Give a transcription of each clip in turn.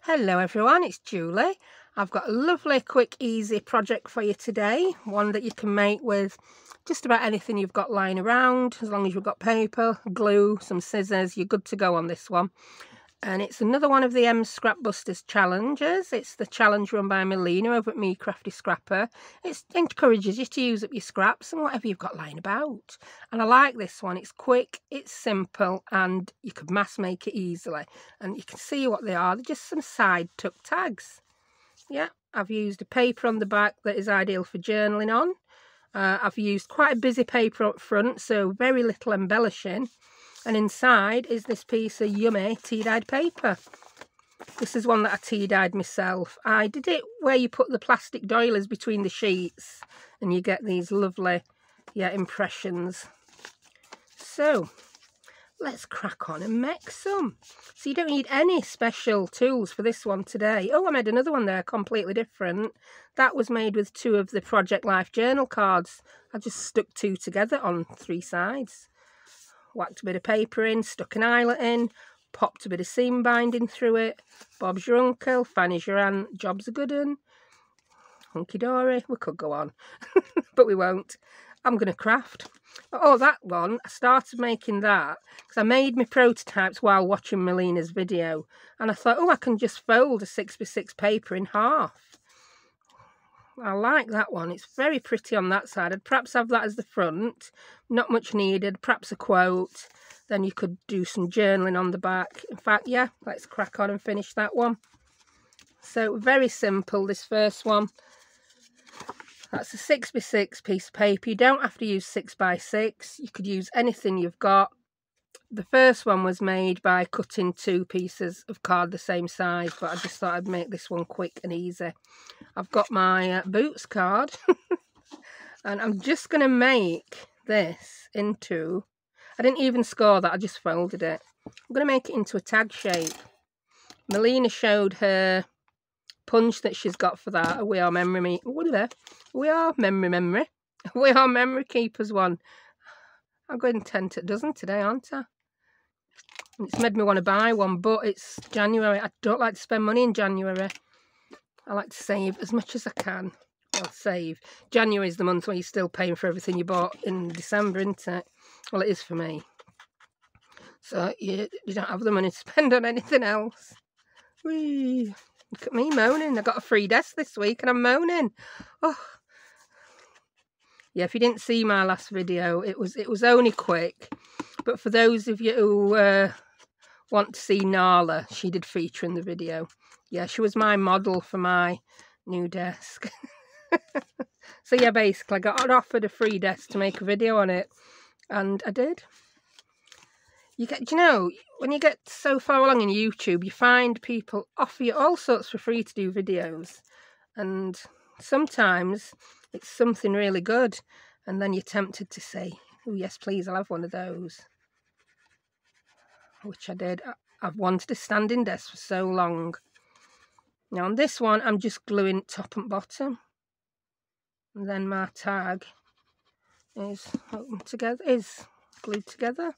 Hello everyone, it's Julie. I've got a lovely, quick, easy project for you today. One that you can make with just about anything you've got lying around. As long as you've got paper, glue, some scissors, you're good to go on this one. And it's another one of the Scrapbusters challenges. It's the challenge run by Melina over at me, Crafty Scrapper. It encourages you to use up your scraps and whatever you've got lying about. And I like this one. It's quick, it's simple, and you could mass make it easily. And you can see what they are. They're just some side tuck tags. Yeah, I've used a paper on the back that is ideal for journaling on. I've used quite a busy paper up front, so very little embellishing. And inside is this piece of yummy tea-dyed paper. This is one that I tea-dyed myself. I did it where you put the plastic doilies between the sheets and you get these lovely, impressions. So, let's crack on and make some. So you don't need any special tools for this one today. Oh, I made another one there, completely different. That was made with 2 of the Project Life journal cards. I just stuck 2 together on 3 sides. Whacked a bit of paper in, stuck an eyelet in, popped a bit of seam binding through it. Bob's your uncle, Fanny's your aunt, job's a good un. Hunky-dory, we could go on, but we won't. I'm going to craft. Oh, that one, I started making that because I made my prototypes while watching Melina's video. And I thought, oh, I can just fold a 6x6 paper in half. I like that one. It's very pretty on that side. I'd perhaps have that as the front. Not much needed. Perhaps a quote. Then you could do some journaling on the back. In fact, yeah, let's crack on and finish that one. So, very simple, this first one. That's a 6x6 piece of paper. You don't have to use 6x6. You could use anything you've got. The first one was made by cutting 2 pieces of card the same size, but I just thought I'd make this one quick and easy. I've got my boots card, and I'm just going to make this into, I didn't even score that, I just folded it. I'm going to make it into a tag shape. Melina showed her punch that she's got for that. We are memory keepers one. I'm going 10 to a dozen today, aren't I? It's made me want to buy one, but it's January. I don't like to spend money in January. I like to save as much as I can. Well, save. January is the month where you're still paying for everything you bought in December, isn't it? Well, it is for me. So you don't have the money to spend on anything else. Whee! Look at me moaning. I got a free desk this week and I'm moaning. Oh. Yeah, if you didn't see my last video, it was only quick. But for those of you who want to see Nala, she did feature in the video. Yeah, she was my model for my new desk. So yeah, basically I got offered a free desk to make a video on it. And I did. Do you know, when you get so far along in YouTube, you find people offer you all sorts for free to do videos. And sometimes it's something really good. And then you're tempted to say, oh yes, please, I'll have one of those. Which I did. I've wanted a standing desk for so long. Now on this one, I'm just gluing top and bottom. And then my tag is glued together.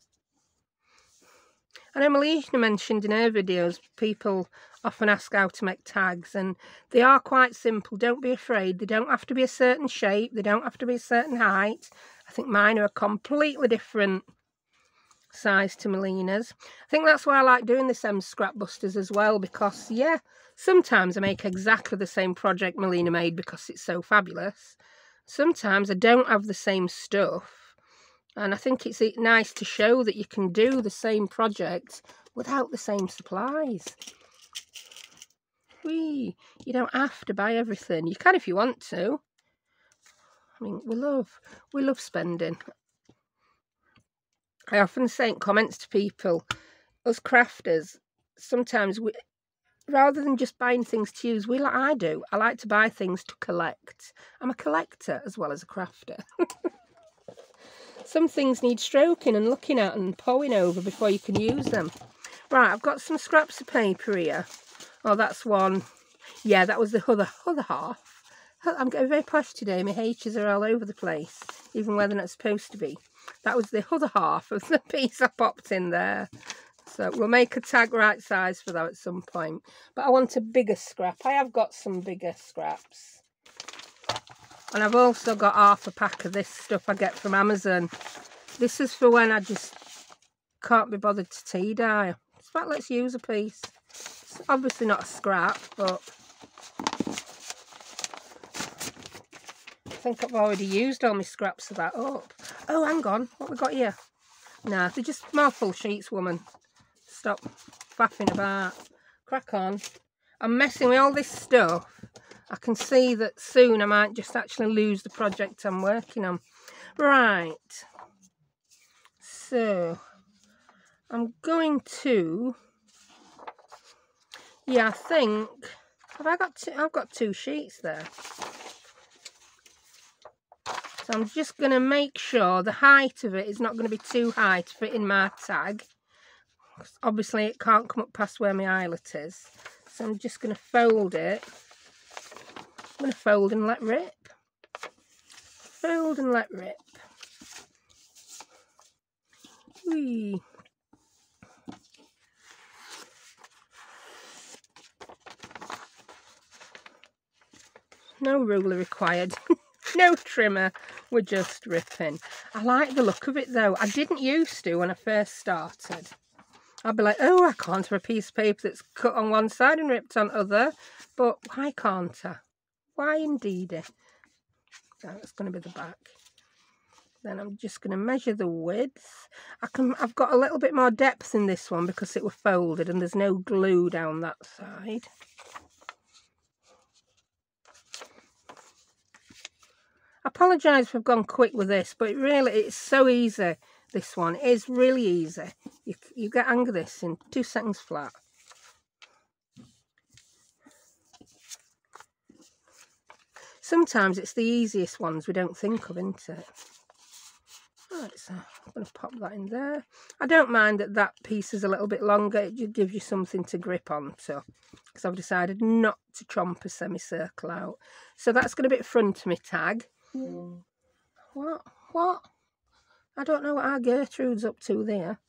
I know Melina mentioned in her videos, people often ask how to make tags, and they are quite simple. Don't be afraid. They don't have to be a certain shape. They don't have to be a certain height. I think mine are a completely different size to Melina's. I think that's why I like doing this Scrapbusters as well, because yeah, sometimes I make exactly the same project Melina made because it's so fabulous. Sometimes I don't have the same stuff, and I think it's nice to show that you can do the same project without the same supplies. Whee! You don't have to buy everything. You can if you want to. I mean, we love spending. I often say in comments to people, us crafters, sometimes rather than just buying things to use, I do. I like to buy things to collect. I'm a collector as well as a crafter. Some things need stroking and looking at and pawing over before you can use them. Right, I've got some scraps of paper here. Oh, that's one. Yeah, that was the other half. I'm getting very posh today. My H's are all over the place, even where they're not supposed to be. That was the other half of the piece I popped in there. So we'll make a tag right size for that at some point. But I want a bigger scrap. I have got some bigger scraps. And I've also got half a pack of this stuff I get from Amazon. This is for when I just can't be bothered to tea dye. In fact, let's use a piece. It's obviously not a scrap, but I think I've already used all my scraps of that up. Oh, hang on. What we got here? Nah, they're just mouthful sheets, woman. Stop faffing about. Crack on. I'm messing with all this stuff. I can see that soon I might just actually lose the project I'm working on. Right. So, I'm going to... Yeah, I think... I've got two sheets there. So I'm just going to make sure the height of it is not going to be too high to fit in my tag. Obviously, it can't come up past where my eyelet is. So I'm just going to fold it. I'm going to fold and let rip. Fold and let rip. Whee. No ruler required. No trimmer. We're just ripping. I like the look of it though. I didn't used to when I first started. I'd be like, oh, I can't have a piece of paper that's cut on one side and ripped on other. But why can't I? Why indeedy? That's going to be the back. Then I'm just going to measure the width. I've got a little bit more depth in this one because it was folded and there's no glue down that side. I apologise if I've gone quick with this, but it's so easy. This one is really easy. You get hang of this in 2 seconds flat. Sometimes it's the easiest ones we don't think of, isn't it? Right, so I'm going to pop that in there. I don't mind that piece is a little bit longer. It just gives you something to grip onto. Because I've decided not to chomp a semicircle out. So that's going to be front of my tag. What? I don't know what our Gertrude's up to there.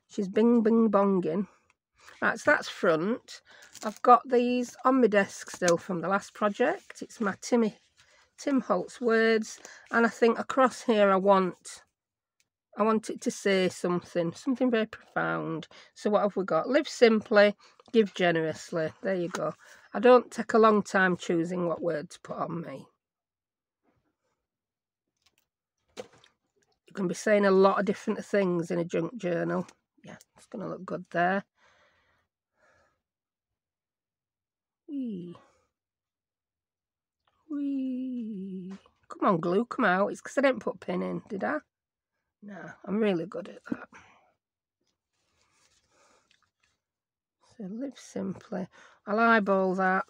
She's bing bonging. Right, so that's front. I've got these on my desk still from the last project. It's my Tim Holtz words, and I think across here I want it to say something very profound. So what have we got? Live simply, give generously. There you go. I don't take a long time choosing what word to put on me. You can be saying a lot of different things in a junk journal. Yeah, it's going to look good there. Whee. Whee. Come on, glue, come out. It's because I didn't put a pin in, did I? No, I'm really good at that. So live simply. I'll eyeball that.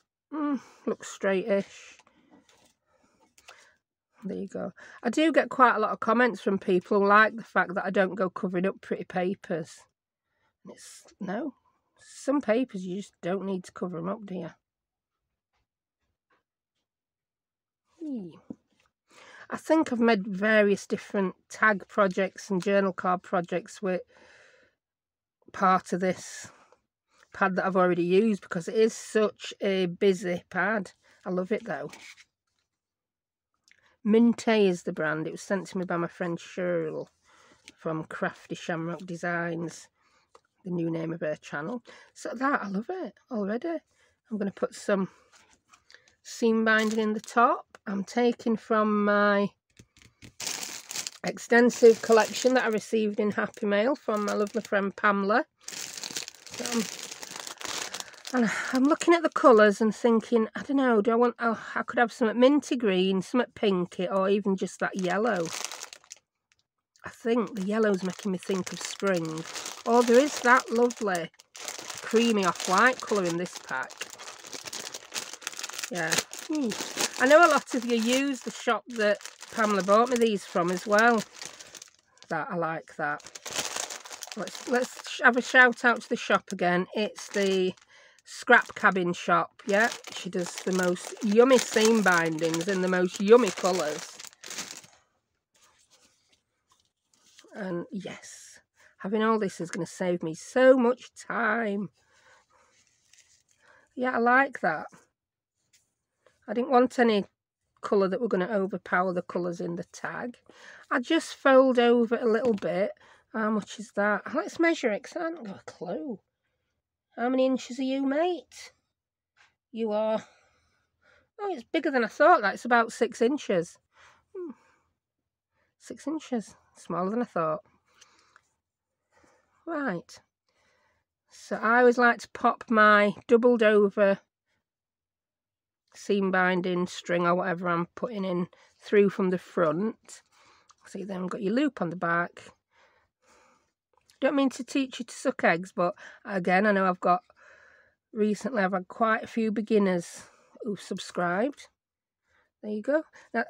Looks straightish. There you go. I do get quite a lot of comments from people who like the fact that I don't go covering up pretty papers. No, some papers you just don't need to cover them up, do you? I think I've made various different tag projects and journal card projects with part of this pad that I've already used because it is such a busy pad. I love it though. Minte is the brand. It was sent to me by my friend Sherl from Crafty Shamrock Designs, the new name of her channel. So I love it already. I'm going to put some seam binding in the top. I'm taking from my extensive collection that I received in Happy Mail from my lovely friend Pamela. And I'm looking at the colours and thinking, I don't know, I could have something minty green, something pinky, or even just that yellow. I think the yellow's making me think of spring. Oh, there is that lovely creamy off-white colour in this pack. Yeah. I know a lot of you use the shop that Pamela bought me these from as well. I like that. Let's have a shout out to the shop again. It's the Scrap Cabin shop. Yeah, she does the most yummy seam bindings in the most yummy colours. And yes, Having all this is going to save me so much time. Yeah, I like that. I didn't want any colour that were going to overpower the colours in the tag. I just fold over a little bit. How much is that? Let's measure it, because I haven't got a clue. How many inches are you, mate? You are... Oh, it's bigger than I thought. That's about 6 inches. 6 inches. Smaller than I thought. Right. So I always like to pop my doubled over seam binding string or whatever I'm putting in through from the front. See, then I've got your loop on the back. Don't mean to teach you to suck eggs, but again, I know I've had quite a few beginners who've subscribed. There you go.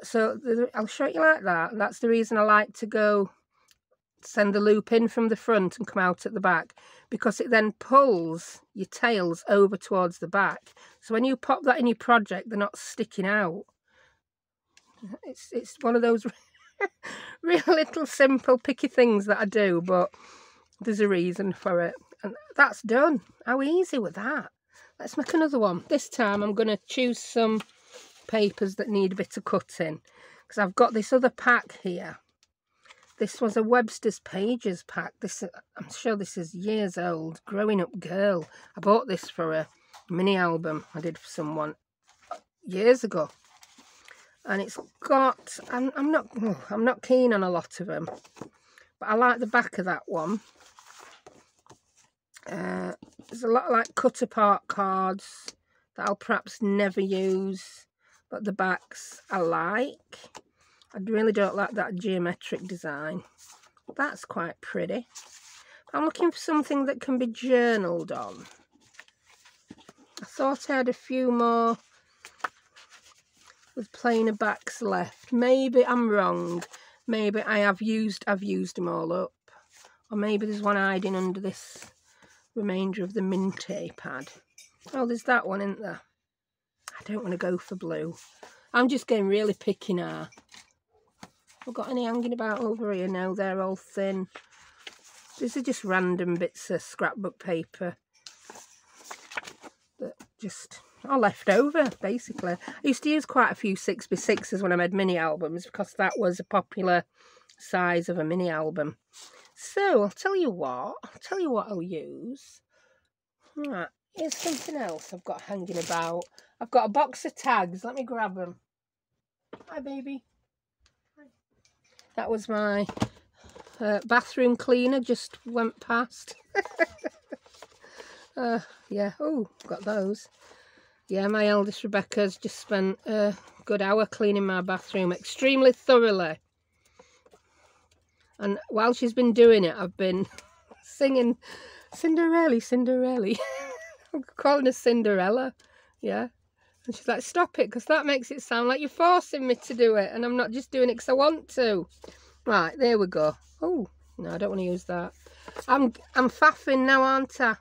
So I'll show you like that. That's the reason I like to send the loop in from the front and come out at the back, because it then pulls your tails over towards the back. So when you pop that in your project, they're not sticking out. It's one of those real little simple picky things that I do, but there's a reason for it. And that's done. How easy was that? Let's make another one. This time I'm going to choose some papers that need a bit of cutting, because I've got this other pack here. This was a Webster's Pages pack. I'm sure this is years old. Growing Up Girl. I bought this for a mini album I did for someone years ago. And it's got... I'm not keen on a lot of them, but I like the back of that one. There's a lot of like cut apart cards that I'll perhaps never use, but the backs I like. I really don't like that geometric design. That's quite pretty. I'm looking for something that can be journaled on. I thought I had a few more with plainer backs left. Maybe I'm wrong. Maybe I've used them all up. Or maybe there's one hiding under this remainder of the Minty pad. Oh, there's that one, isn't there? I don't want to go for blue. I'm just getting really picky now. I've got any hanging about over here? No, they're all thin. These are just random bits of scrapbook paper that just are left over, basically. I used to use quite a few 6x6s when I made mini albums, because that was a popular size of a mini album. So I'll tell you what I'll use. Right, here's something else I've got hanging about. I've got a box of tags. Let me grab them. Hi, baby. That was my bathroom cleaner, just went past. Yeah, oh, got those. Yeah, my eldest Rebecca's just spent a good hour cleaning my bathroom extremely thoroughly. And while she's been doing it, I've been singing Cinderella, Cinderella. I'm calling her Cinderella, yeah. And she's like, stop it, because that makes it sound like you're forcing me to do it, and I'm not just doing it because I want to. Right, there we go. Oh, no, I don't want to use that. I'm faffing now, aren't I?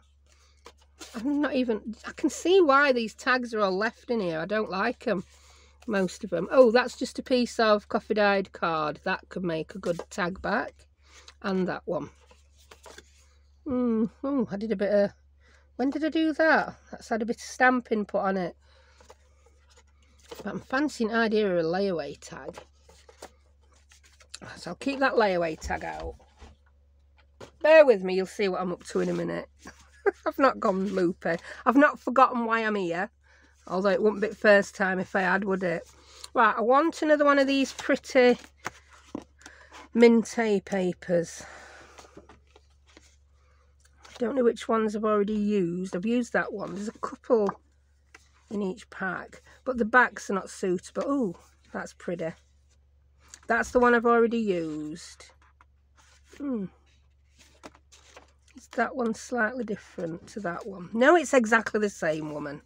I'm not even... I can see why these tags are all left in here. I don't like them, most of them. Oh, that's just a piece of coffee dyed card. That could make a good tag back. And that one. Oh, I did a bit of... When did I do that? That's had a bit of stamping put on it. But I'm fancying the idea of a layaway tag. So I'll keep that layaway tag out. Bear with me, you'll see what I'm up to in a minute. I've not gone loopy. I've not forgotten why I'm here. Although it wouldn't be the first time if I had, would it? Right, I want another one of these pretty Minty papers. I don't know which ones I've already used. I've used that one. There's a couple in each pack, but the backs are not suitable. Oh, that's pretty. That's the one I've already used. Is that one slightly different to that one? No, it's exactly the same, woman.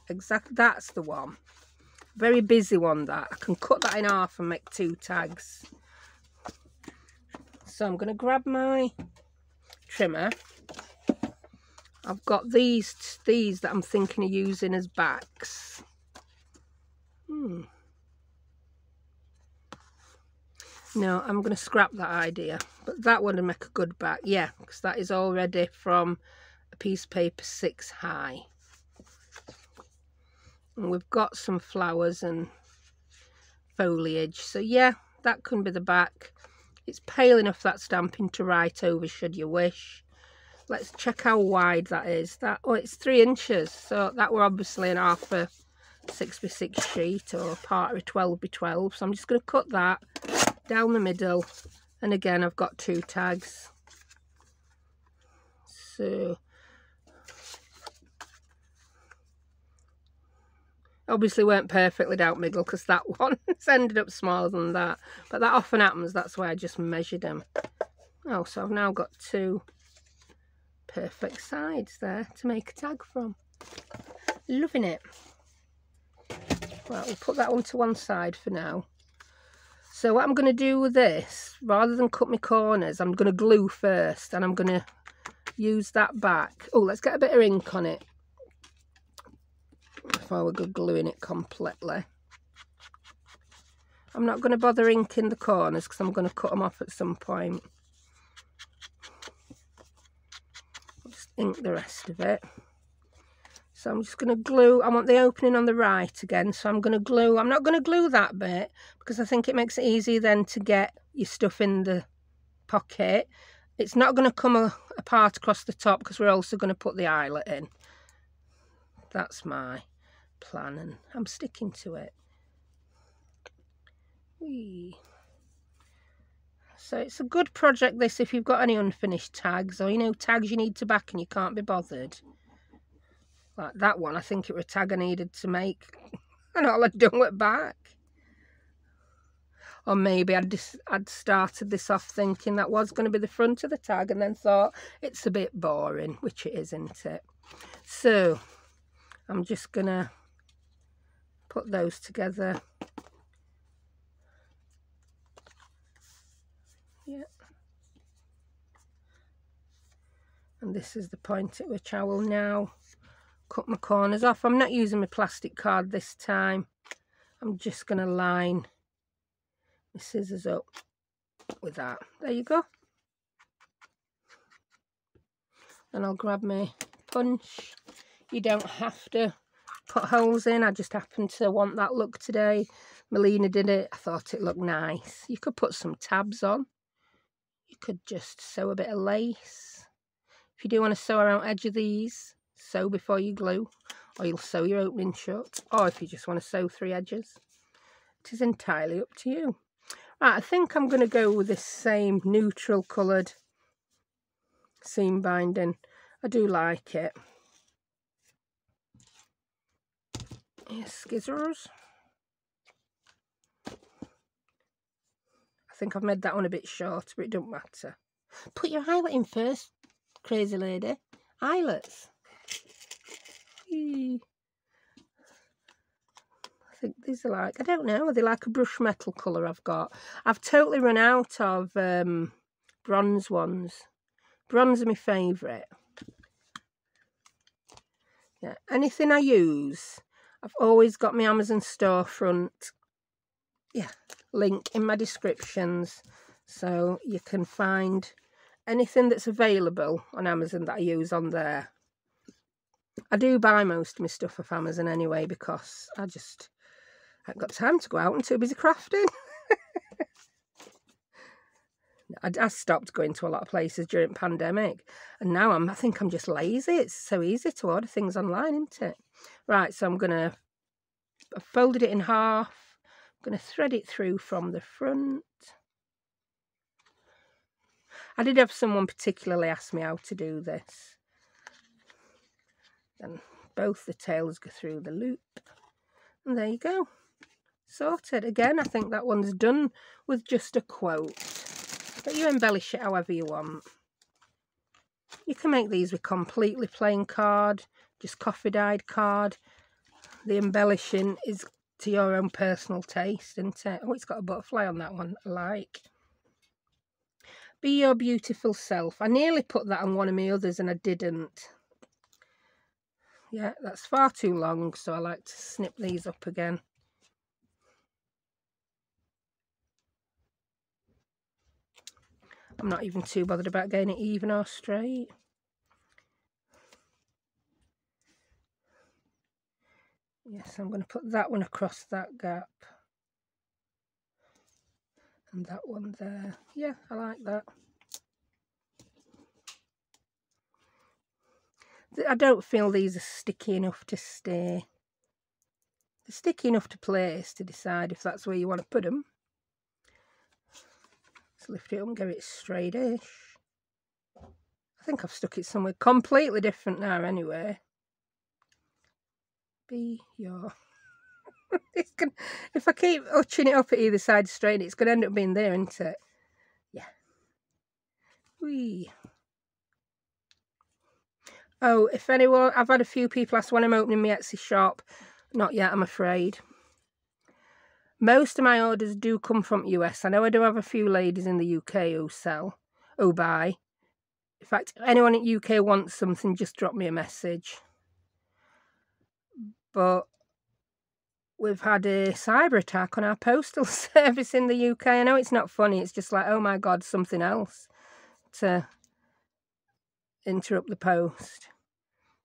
Exactly, that's the one. Very busy one, that. I can cut that in half and make 2 tags. So I'm going to grab my trimmer. I've got these that I'm thinking of using as backs. No, I'm going to scrap that idea. But that would make a good back. Yeah, because that is already from a piece of paper 6 high. And we've got some flowers and foliage. So yeah, that can be the back. It's pale enough, that stamping, to write over should you wish. Let's check how wide that is. Oh, it's 3 inches. So that were obviously an half a 6x6 sheet or part of a 12x12. So I'm just going to cut that down the middle. And again, I've got 2 tags. So obviously weren't perfectly down middle because that one has ended up smaller than that. But that often happens. That's why I just measured them. Oh, so I've now got 2 perfect sides there to make a tag from. Loving it. Right, we'll put that one to one side for now. So what I'm going to do with this, rather than cut my corners, I'm going to glue first, and I'm going to use that back. Oh, let's get a bit of ink on it before we go gluing it completely. I'm not going to bother inking the corners because I'm going to cut them off at some point. Just ink the rest of it. So I'm just going to glue. I want the opening on the right again, so I'm going to glue. I'm not going to glue that bit because I think it makes it easy then to get your stuff in the pocket. It's not going to come apart across the top because we're also going to put the eyelet in. That's my plan, and I'm sticking to it. Whee. So it's a good project, this, if you've got any unfinished tags, or, you know, tags you need to back and you can't be bothered. Like that one, I think it was a tag I needed to make, and all I'd done was back. Or maybe I'd started this off thinking that was going to be the front of the tag, and then thought it's a bit boring, which it isn't it? So I'm just going to put those together. Yeah. And this is the point at which I will now cut my corners off. I'm not using my plastic card this time. I'm just going to line my scissors up with that. There you go. And I'll grab my punch. You don't have to put holes in. I just happen to want that look today. Melina did it. I thought it looked nice. You could put some tabs on. You could just sew a bit of lace. If you do want to sew around edge of these, sew before you glue, or you'll sew your opening shut. Or if you just want to sew 3 edges, it is entirely up to you. Right, I think I'm going to go with this same neutral coloured seam binding. I do like it. Yes, scissors. I think I've made that one a bit short, but it don't matter. Put your eyelet in first, crazy lady. Eyelets. Eee. I think these are like, I don't know, are they like a brush metal colour I've got? I've totally run out of bronze ones. Bronze are my favourite. Yeah, anything I use, I've always got my Amazon storefront, yeah, link in my descriptions, so you can find anything that's available on Amazon that I use on there. I do buy most of my stuff off Amazon anyway, because I haven't got time to go out and too busy crafting. I stopped going to a lot of places during the pandemic, and now I think I'm just lazy. It's so easy to order things online, isn't it? Right, so I've folded it in half. I'm going to thread it through from the front. I did have someone particularly ask me how to do this. Then both the tails go through the loop, and there you go. Sorted. Again, I think that one's done with just a quote. But you embellish it however you want. You can make these with completely plain card, just coffee dyed card. The embellishing is to your own personal taste, isn't it? Oh, it's got a butterfly on that one, I like. Be your beautiful self. I nearly put that on one of my others and I didn't. Yeah, that's far too long, so I like to snip these up again. I'm not even too bothered about getting it even or straight. Yes, I'm going to put that one across that gap. And that one there. Yeah, I like that. I don't feel these are sticky enough to stay. They're sticky enough to place to decide if that's where you want to put them. Let's lift it up and get it straight-ish. I think I've stuck it somewhere completely different now anyway. Be your... It's gonna, if I keep hutching it up at either side straight, it's going to end up being there, isn't it? Yeah. Whee. Oh, if anyone... I've had a few people ask when I'm opening my Etsy shop. Not yet, I'm afraid. Most of my orders do come from US. I know I do have a few ladies in the UK who buy. In fact, if anyone in the UK wants something, just drop me a message. But we've had a cyber attack on our postal service in the UK. I know it's not funny. It's just like, oh my God, something else to interrupt the post.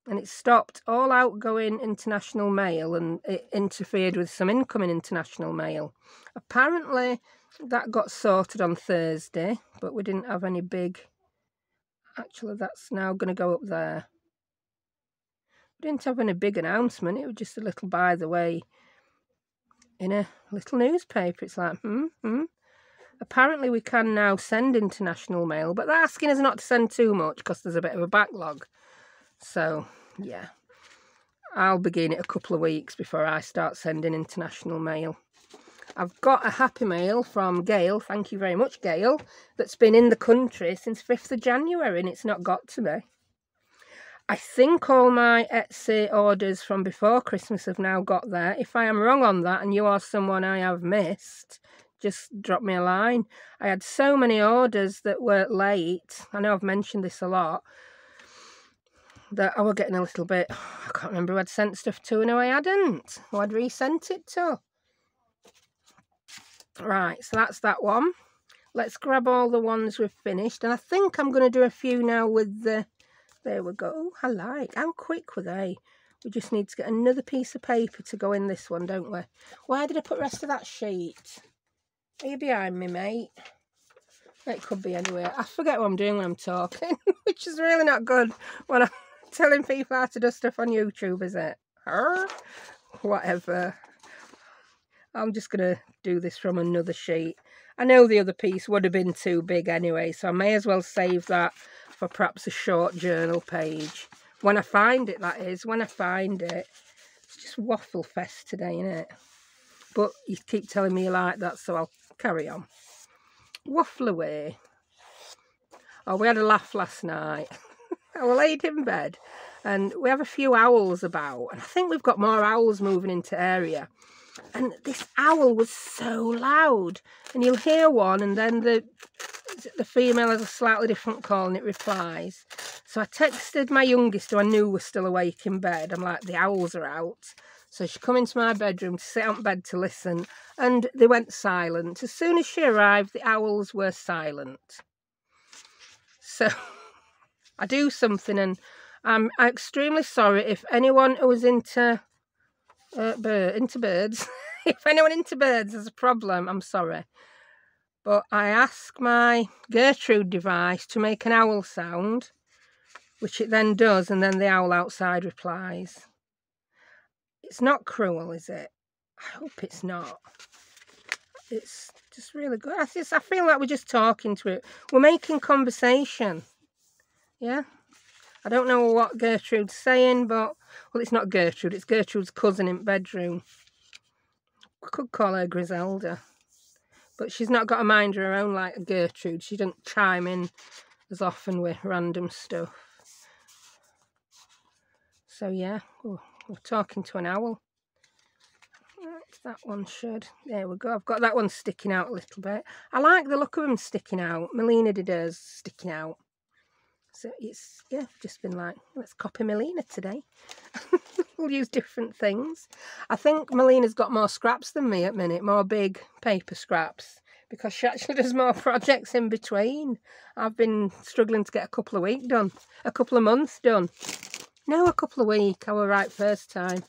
And it stopped all outgoing international mail and it interfered with some incoming international mail. Apparently, that got sorted on Thursday, but we didn't have any big... Actually, that's now going to go up there. We didn't have any big announcement. It was just a little by the way in a little newspaper. It's like, Apparently, we can now send international mail, but they're asking us not to send too much because there's a bit of a backlog. So, yeah, I'll begin it a couple of weeks before I start sending international mail. I've got a happy mail from Gail, thank you very much, Gail, that's been in the country since 5th of January and it's not got to me. I think all my Etsy orders from before Christmas have now got there. If I am wrong on that and you are someone I have missed, just drop me a line. I had so many orders that were late. I know I've mentioned this a lot. That I was getting a little bit... I can't remember who I'd sent stuff to and who I hadn't. Who I'd resent it to. Right, so that's that one. Let's grab all the ones we've finished. And I think I'm going to do a few now with the... There we go. I like. How quick were they? We just need to get another piece of paper to go in this one, don't we? Why did I put the rest of that sheet? Are you behind me, mate? It could be anyway. I forget what I'm doing when I'm talking, which is really not good when I'm telling people how to do stuff on YouTube, is it? Whatever. I'm just going to do this from another sheet. I know the other piece would have been too big anyway, so I may as well save that for perhaps a short journal page. When I find it, that is. When I find it. It's just waffle fest today, isn't it? But you keep telling me you like that, so I'll carry on. Waffle away. Oh, we had a laugh last night. I was laid in bed and we have a few owls about. And I think we've got more owls moving into area. And this owl was so loud. And you'll hear one and then the female has a slightly different call and it replies. So I texted my youngest who I knew was still awake in bed. I'm like, the owls are out. So she come into my bedroom to sit on bed to listen. And they went silent. As soon as she arrived, the owls were silent. So I do something and I'm extremely sorry if anyone who was into birds, if anyone into birds has a problem, I'm sorry. But I ask my Gertrude device to make an owl sound, which it then does, and then the owl outside replies. It's not cruel, is it? I hope it's not. It's just really good. I feel like we're just talking to it. We're making conversation. Yeah? I don't know what Gertrude's saying, but... Well, it's not Gertrude. It's Gertrude's cousin in the bedroom. I could call her Griselda. But she's not got a mind of her own like Gertrude. She doesn't chime in as often with random stuff. So, yeah. Oh, we're talking to an owl. Right, that one should. There we go. I've got that one sticking out a little bit. I like the look of them sticking out. Melina did hers sticking out. So it's, yeah, just been like, let's copy Melina today. We'll use different things. I think Melina's got more scraps than me at the minute, more big paper scraps. because she actually does more projects in between. I've been struggling to get a couple of weeks done, a couple of months done. No, a couple of weeks. I was right first time.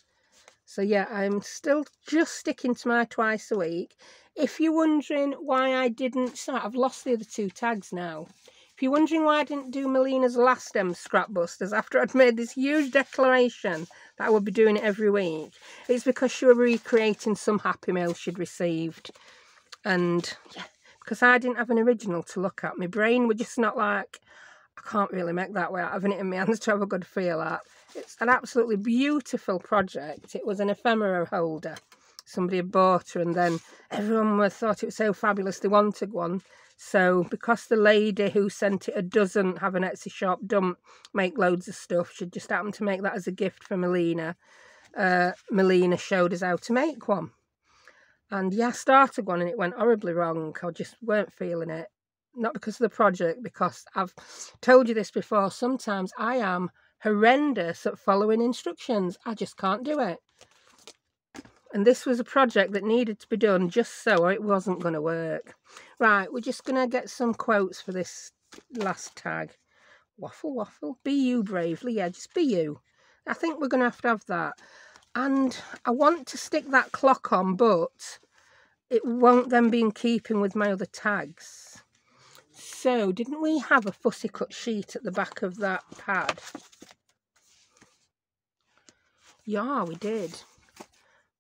So yeah, I'm still just sticking to my twice a week. If you're wondering why I didn't start, I've lost the other 2 tags now. If you're wondering why I didn't do Melina's last scrap busters after I'd made this huge declaration that I would be doing it every week, it's because she was recreating some happy mail she'd received. And yeah, because I didn't have an original to look at. My brain was just not like, I can't really make that without having it in my hands to have a good feel at. It's an absolutely beautiful project. It was an ephemera holder. Somebody had bought her, and then everyone thought it was so fabulous they wanted one. So because the lady who sent it doesn't have an Etsy shop, don't make loads of stuff, she just happened to make that as a gift for Melina. Melina showed us how to make one. And yeah, I started one and it went horribly wrong. I just weren't feeling it. Not because of the project, because I've told you this before, sometimes I am horrendous at following instructions. I just can't do it. And this was a project that needed to be done just so, or it wasn't going to work. Right, we're just going to get some quotes for this last tag. Waffle, waffle. Be you bravely. Yeah, just be you. I think we're going to have that. And I want to stick that clock on, but it won't then be in keeping with my other tags. So, didn't we have a fussy cut sheet at the back of that pad? Yeah, we did.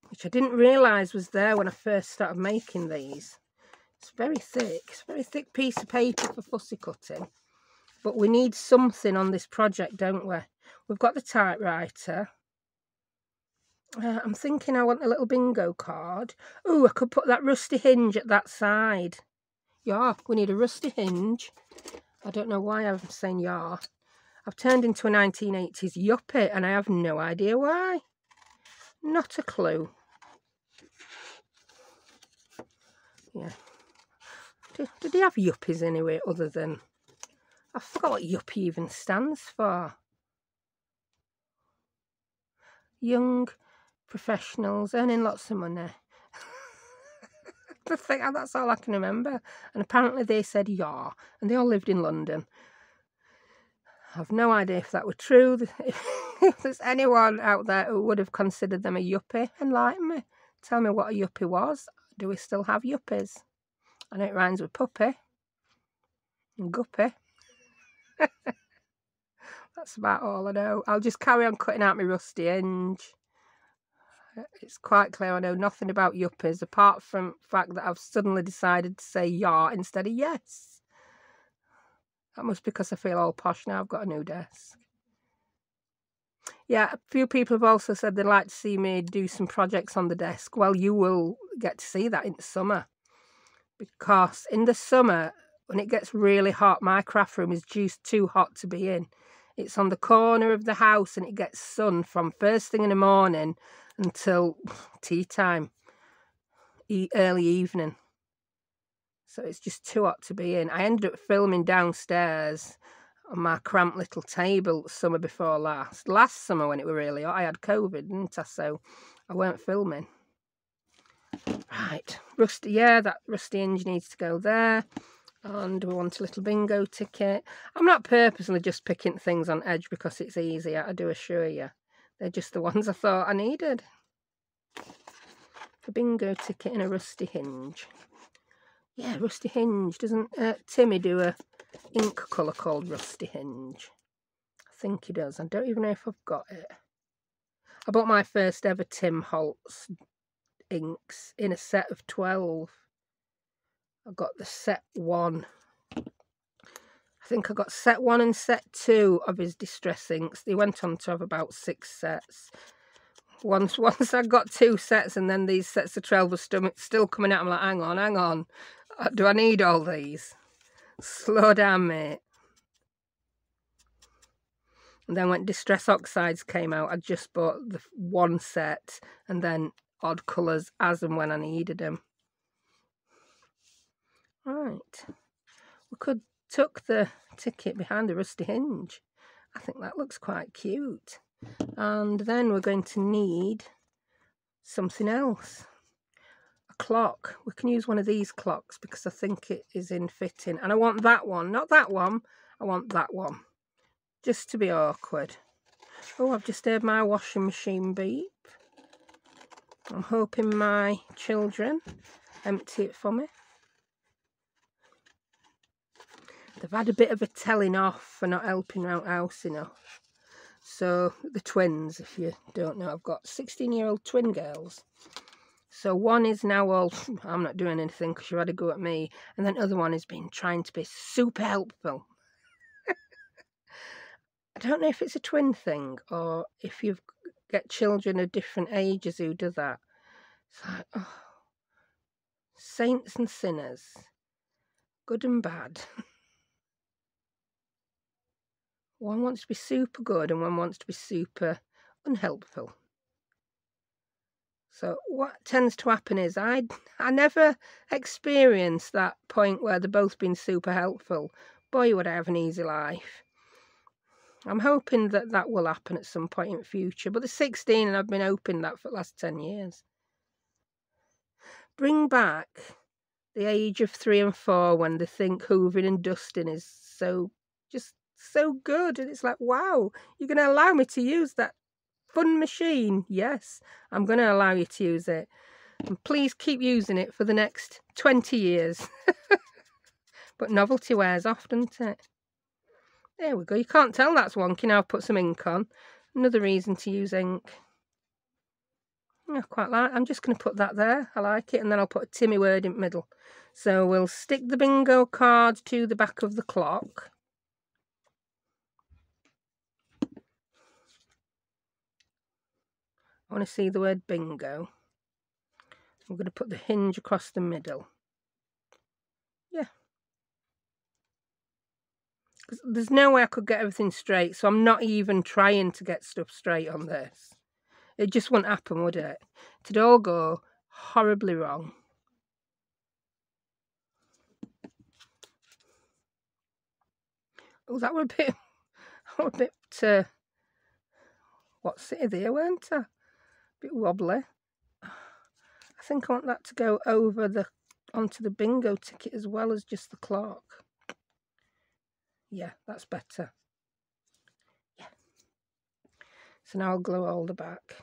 Which I didn't realise was there when I first started making these. It's very thick. It's a very thick piece of paper for fussy cutting. But we need something on this project, don't we? We've got the typewriter. I'm thinking I want a little bingo card. Oh, I could put that rusty hinge at that side. Yeah, we need a rusty hinge. I don't know why I'm saying yeah. I've turned into a 1980s yuppie and I have no idea why. Not a clue. Yeah. Did he have yuppies anyway other than... I forgot what yuppie even stands for. Young professionals earning lots of money. That's all I can remember. And apparently they said yeah, and they all lived in London. I have no idea if that were true. If there's anyone out there who would have considered them a yuppie, enlighten me. Tell me what a yuppie was. Do we still have yuppies? I know it rhymes with puppy and guppy. That's about all I know. I'll just carry on cutting out my rusty hinge. It's quite clear I know nothing about yuppies, apart from the fact that I've suddenly decided to say yeah instead of yes. That must be because I feel all posh now. I've got a new desk. Yeah, a few people have also said they'd like to see me do some projects on the desk. Well, you will get to see that in the summer. Because in the summer, when it gets really hot, my craft room is just too hot to be in. It's on the corner of the house and it gets sun from first thing in the morning until tea time, early evening. So it's just too hot to be in. I ended up filming downstairs on my cramped little table the summer before last. Last summer when it were really hot, I had COVID, didn't I? So I weren't filming. Right, rusty, yeah, that rusty hinge needs to go there. And we want a little bingo ticket. I'm not purposely just picking things on edge because it's easier, I do assure you. They're just the ones I thought I needed. A bingo ticket and a rusty hinge. Yeah, rusty hinge. Doesn't Timmy do a ink colour called rusty hinge? I think he does. I don't even know if I've got it. I bought my first ever Tim Holtz inks in a set of 12. I got the set 1. I think I got set 1 and set 2 of his distress inks. They went on to have about 6 sets. Once I got 2 sets and then these sets of 12 were still coming out, I'm like, hang on. Do I need all these? Slow down, mate. And then when Distress Oxides came out, I just bought the 1 set and then odd colours as and when I needed them. Right. We could tuck the ticket behind the rusty hinge. I think that looks quite cute. And then we're going to need something else. A clock. We can use one of these clocks because I think it is in fitting. And I want that one, not that one. I want that one. Just to be awkward. Oh, I've just heard my washing machine beep. I'm hoping my children empty it for me. They've had a bit of a telling off for not helping out house enough. So, the twins, if you don't know, I've got 16-year-old twin girls. So one is now all, I'm not doing anything because you had a go at me. And then the other one has been trying to be super helpful. I don't know if it's a twin thing or if you get children of different ages who do that. It's like, oh, saints and sinners, good and bad. One wants to be super good and one wants to be super unhelpful. So what tends to happen is I never experienced that point where they're both been super helpful. Boy, would I have an easy life. I'm hoping that that will happen at some point in the future. But they're 16 and I've been hoping that for the last 10 years. Bring back the age of 3 and 4 when they think hoovering and dusting is just so good. And it's like, wow, you're going to allow me to use that fun machine? Yes, I'm going to allow you to use it. And please keep using it for the next 20 years. But novelty wears off, doesn't it? There we go. You can't tell that's wonky now. I've put some ink on. Another reason to use ink. I quite like. I'm just going to put that there. I like it. And then I'll put a Timmy word in the middle. So we'll stick the bingo card to the back of the clock. I want to see the word bingo. I'm going to put the hinge across the middle. Yeah. Because there's no way I could get everything straight, so I'm not even trying to get stuff straight on this. It just wouldn't happen, would it? It'd all go horribly wrong. Oh, that were a bit, what's it there, weren't I? A bit wobbly. I think I want that to go over onto the bingo ticket as well as just the clock. Yeah, that's better. Yeah. So now I'll glue all the back.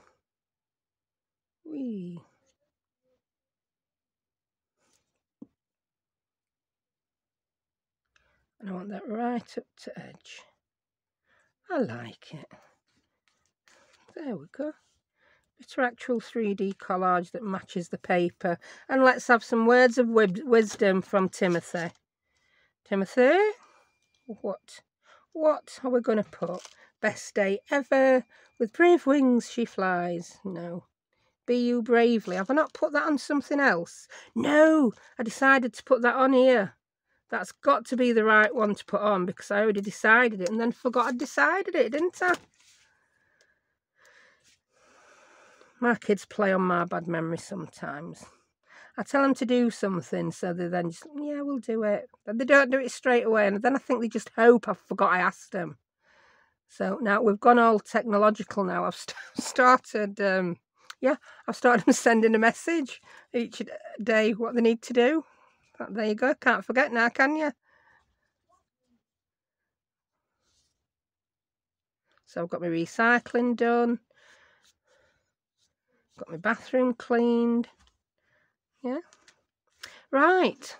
Whee. And I want that right up to edge. I like it. There we go. Bit of actual 3D collage that matches the paper. And let's have some words of wisdom from Timothy. Timothy, what are we going to put? Best day ever. With brave wings she flies. No. Be you bravely. Have I not put that on something else? No, I decided to put that on here. That's got to be the right one to put on because I already decided it and then forgot I'd decided it, didn't I? My kids play on my bad memory sometimes. I tell them to do something, so they then just, yeah, we'll do it. And they don't do it straight away, and then I think they just hope I forgot I asked them. So now we've gone all technological now. I've started, I've started sending a message each day what they need to do. There you go. Can't forget now, can you? So I've got my recycling done. Got my bathroom cleaned. Yeah. Right.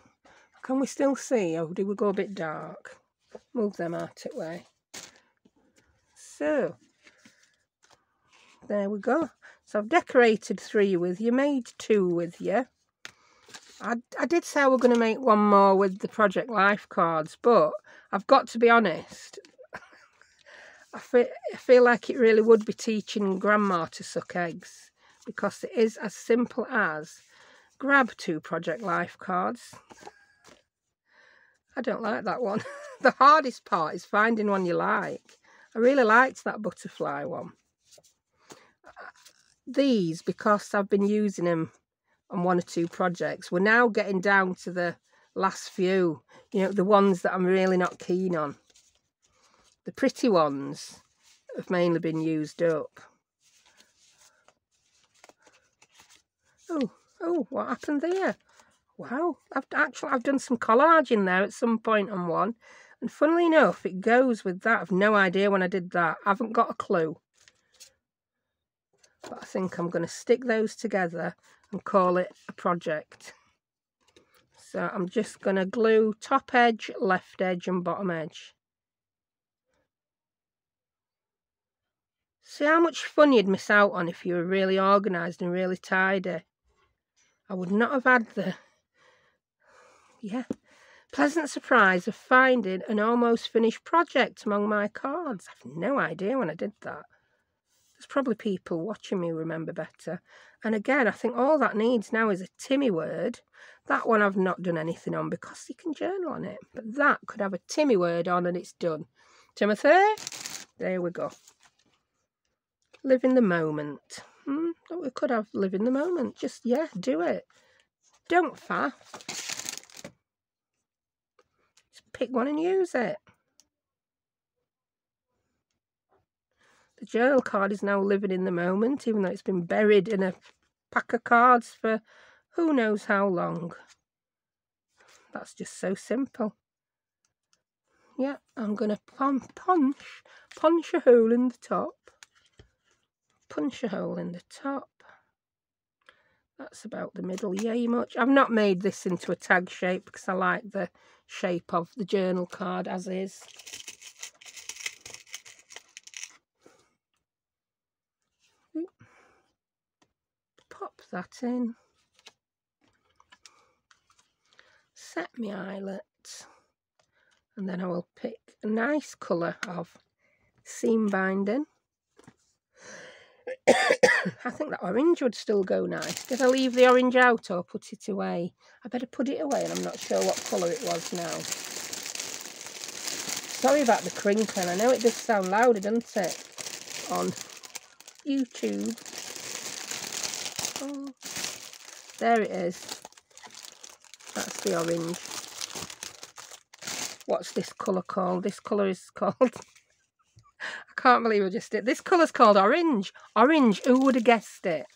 Can we still see? Or do we go a bit dark? Move them out of the way. So, there we go. So I've decorated 3 with you, made 2 with you. I did say I were going to make 1 more with the Project Life cards, but I've got to be honest. I feel like it really would be teaching Grandma to suck eggs, because it is as simple as grab 2 Project Life cards. I don't like that one. The hardest part is finding one you like. I really liked that butterfly one. These, because I've been using them on 1 or 2 projects, we're now getting down to the last few, you know, the ones that I'm really not keen on. The pretty ones have mainly been used up. Oh, Oh, what happened there? Wow, I've done some collage in there at some point on one, and funnily enough, it goes with that. I've no idea when I did that. I haven't got a clue. But I think I'm going to stick those together and call it a project. So I'm just going to glue top edge, left edge and bottom edge. See how much fun you'd miss out on if you were really organised and really tidy. I would not have had the pleasant surprise of finding an almost finished project among my cards. I've no idea when I did that. There's probably people watching me remember better. And again, I think all that needs now is a Timmy word. That one I've not done anything on because you can journal on it. But that could have a Timmy word on and it's done. Timothy, there we go. Live in the moment. We could have live in the moment. Just, yeah, do it. Don't faff. Just pick one and use it. The journal card is now living in the moment, even though it's been buried in a pack of cards for who knows how long. That's just so simple. Yeah, I'm going to punch a hole in the top. Punch a hole in the top. That's about the middle, yay much. I've not made this into a tag shape because I like the shape of the journal card as is. Pop that in. Set my eyelet. And then I will pick a nice colour of seam binding. I think that orange would still go nice. Did I leave the orange out or put it away? I better put it away and I'm not sure what colour it was now. Sorry about the crinkling. I know it does sound louder, doesn't it? On YouTube. Oh, there it is. That's the orange. What's this colour called? This colour is called... I can't believe I just did. This colour's called orange. Orange, who would have guessed it?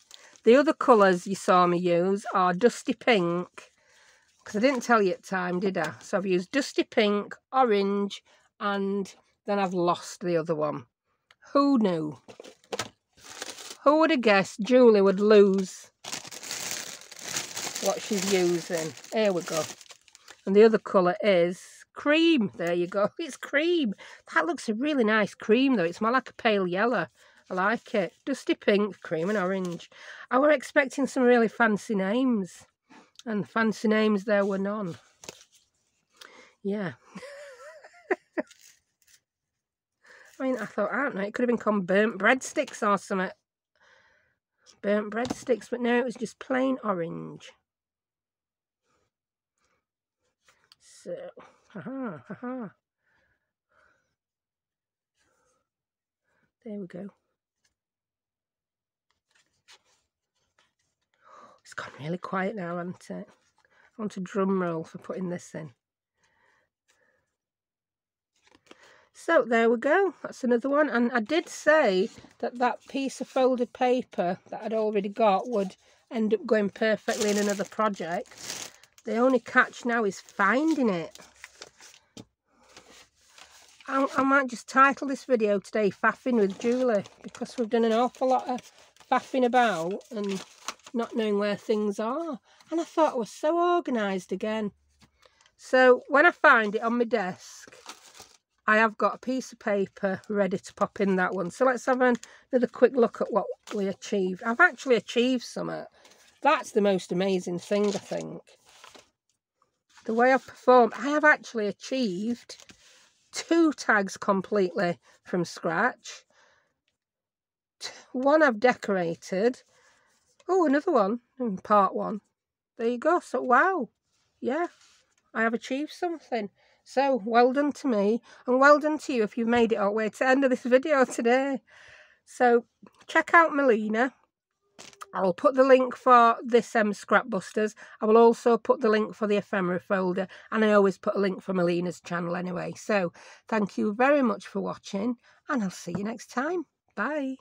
The other colours you saw me use are dusty pink. Because I didn't tell you at the time, did I? So I've used dusty pink, orange, and then I've lost the other one. Who knew? Who would have guessed Julie would lose what she's using? Here we go. And the other colour is cream. There you go. It's cream. That looks a really nice cream though. It's more like a pale yellow. I like it. Dusty pink, cream and orange. I were expecting some really fancy names. And fancy names there were none. Yeah. I mean, I thought, I don't know, it could have been called burnt breadsticks or something. Burnt breadsticks, but no, it was just plain orange. So, there we go. It's gone really quiet now, hasn't it? I want a drum roll for putting this in. So there we go. That's another one. And I did say that that piece of folded paper that I'd already got would end up going perfectly in another project. The only catch now is finding it. I might just title this video today Faffing with Julie, because we've done an awful lot of faffing about and not knowing where things are. And I thought I was so organised again. So when I find it on my desk, I have got a piece of paper ready to pop in that one. So let's have another quick look at what we achieved. I've actually achieved something. That's the most amazing thing, I think. The way I've performed, I have actually achieved 2 tags completely from scratch. One I've decorated. Oh, another one in part 1. There you go. So, wow. Yeah, I have achieved something. So, well done to me, and well done to you if you've made it all the way to the end of this video today. So, check out Melina. I'll put the link for this Scrapbusters. I will also put the link for the Ephemera folder, and I always put a link for Melina's channel anyway. So, thank you very much for watching, and I'll see you next time. Bye.